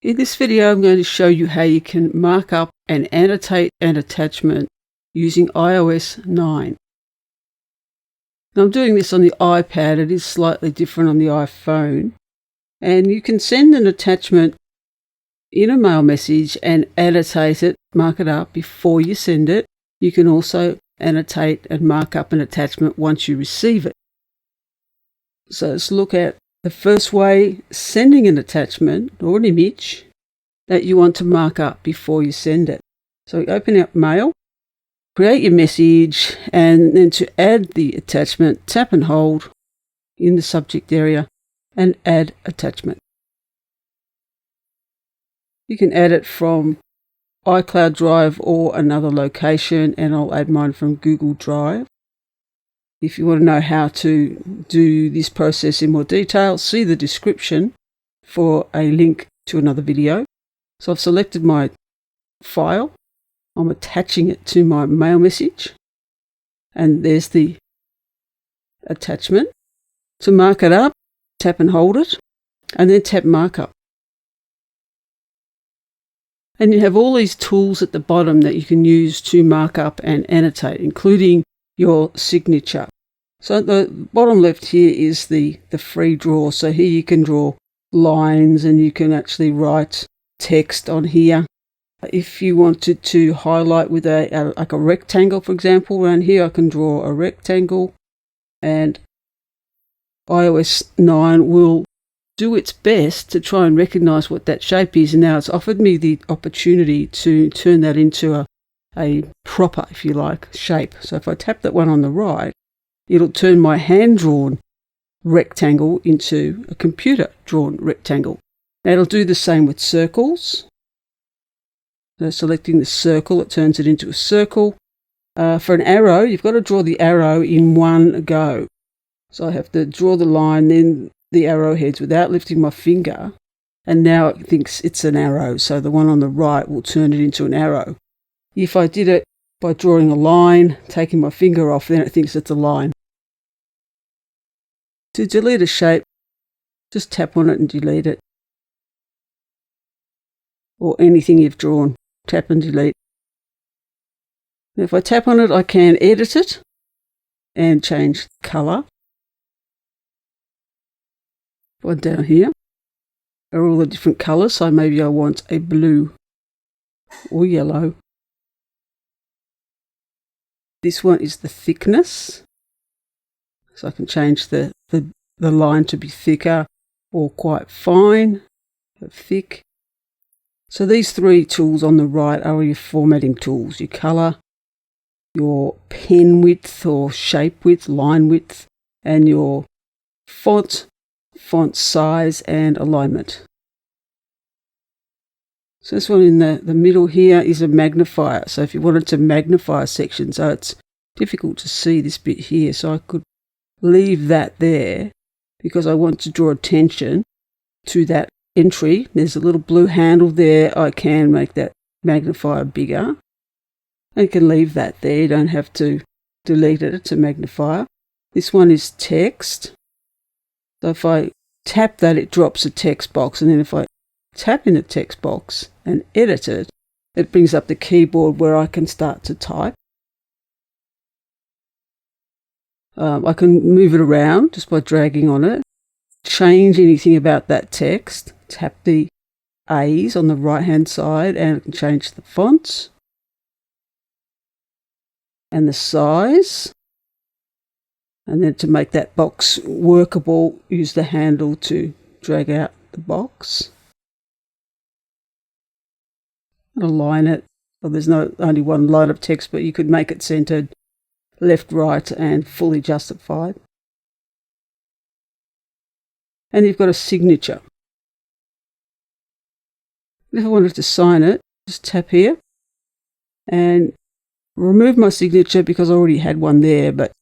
In this video, I'm going to show you how you can mark up and annotate an attachment using iOS 9. Now, I'm doing this on the iPad. It is slightly different on the iPhone. And you can send an attachment in a mail message and annotate it, mark it up before you send it. You can also annotate and mark up an attachment once you receive it. So let's look at the first way, sending an attachment or an image that you want to mark up before you send it. So open up Mail, create your message, and then to add the attachment, tap and hold in the subject area and add attachment. You can add it from iCloud Drive or another location, and I'll add mine from Google Drive. If you want to know how to do this process in more detail, see the description for a link to another video. So I've selected my file. I'm attaching it to my mail message. And there's the attachment. To mark it up, tap and hold it, and then tap Markup. And you have all these tools at the bottom that you can use to mark up and annotate, including your signature. So at the bottom left here is the free draw. So here you can draw lines and you can actually write text on here. If you wanted to highlight with like a rectangle, for example, around here I can draw a rectangle, and iOS 9 will do its best to try and recognize what that shape is. And now it's offered me the opportunity to turn that into a proper, if you like, shape. So if I tap that one on the right, it'll turn my hand-drawn rectangle into a computer-drawn rectangle. Now it'll do the same with circles. So selecting the circle, it turns it into a circle. For an arrow, you've got to draw the arrow in one go. So I have to draw the line, then the arrowheads without lifting my finger. And now it thinks it's an arrow. So the one on the right will turn it into an arrow. If I did it by drawing a line, taking my finger off, then it thinks it's a line. To delete a shape, just tap on it and delete it. Or anything you've drawn, tap and delete. Now if I tap on it, I can edit it and change the colour. One down here are all the different colours, so maybe I want a blue or yellow. This one is the thickness, so I can change the line to be thicker or quite fine, thick. So these three tools on the right are your formatting tools: your colour, your pen width or shape width, line width, and your font size and alignment. So this one in the middle here is a magnifier. So if you wanted to magnify a section, so it's difficult to see this bit here, so I could leave that there because I want to draw attention to that entry. There's a little blue handle there. I can make that magnifier bigger. I can leave that there. You don't have to delete it. It's a magnifier. This one is text. So if I tap that, it drops a text box, and then if I tap in the text box and edit it, it brings up the keyboard where I can start to type. I can move it around just by dragging on it, change anything about that text, tap the A's on the right hand side, and I can change the fonts and the size. And then to make that box workable, use the handle to drag out the box. And align it. Well, there's only one line of text, but you could make it centered, left, right, and fully justified. And you've got a signature. If I wanted to sign it, just tap here and remove my signature because I already had one there, but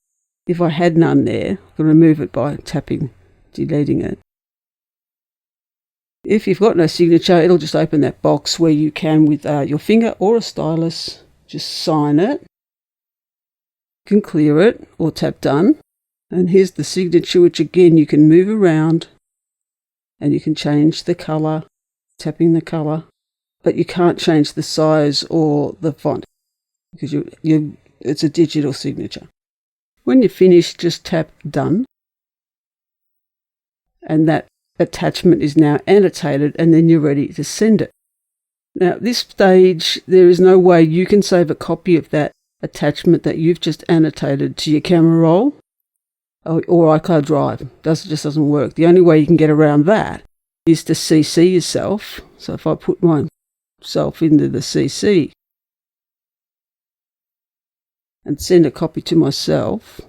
if I had none there, I can remove it by tapping, deleting it. If you've got no signature, it'll just open that box where you can, with your finger or a stylus, just sign it. You can clear it or tap done. And here's the signature, which again you can move around and you can change the colour tapping the colour, but you can't change the size or the font because it's a digital signature. When you're finished, just tap Done, and that attachment is now annotated, and then you're ready to send it. Now, at this stage, there is no way you can save a copy of that attachment that you've just annotated to your camera roll or iCloud Drive. Just doesn't work. The only way you can get around that is to CC yourself. So if I put myself into the CC and send a copy to myself,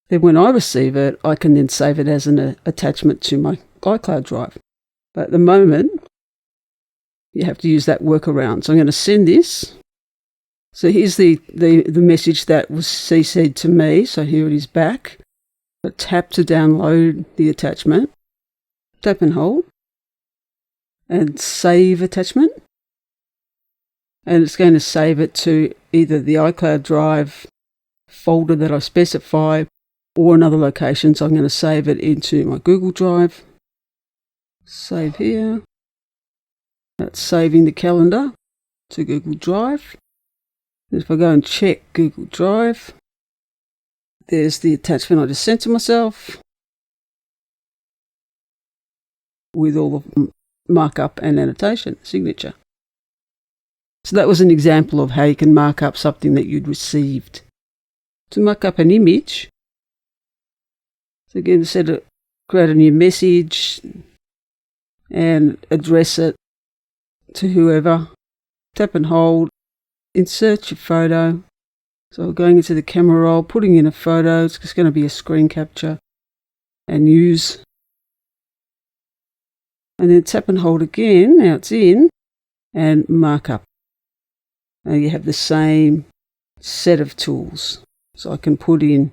then when I receive it, I can then save it as an attachment to my iCloud Drive. But at the moment, you have to use that workaround. So I'm going to send this. So here's the message that was CC'd to me. So here it is back. I tap to download the attachment. Tap and hold. And save attachment. And it's going to save it to either the iCloud Drive folder that I specify or another location. So I'm going to save it into my Google Drive. Save here. That's saving the calendar to Google Drive. If I go and check Google Drive, there's the attachment I just sent to myself with all the markup and annotation signature. So that was an example of how you can mark up something that you'd received. To mark up an image, so again, create a new message and address it to whoever. Tap and hold, insert your photo. So going into the camera roll, putting in a photo, it's just going to be a screen capture, and use. And then tap and hold again, now it's in, and mark up. Now you have the same set of tools. So I can put in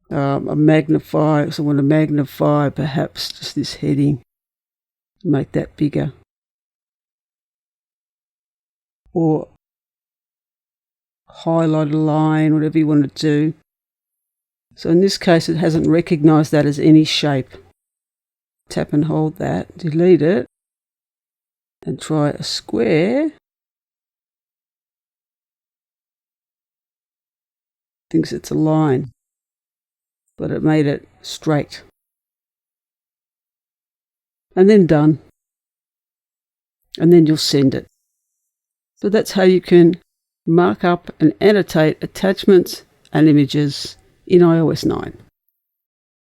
a magnifier, so I want to magnify perhaps just this heading, make that bigger. Or highlight a line, whatever you want to do. So in this case, it hasn't recognized that as any shape. Tap and hold that, delete it, and try a square. Thinks it's a line, but it made it straight. And then done. And then you'll send it. So that's how you can mark up and annotate attachments and images in iOS 9.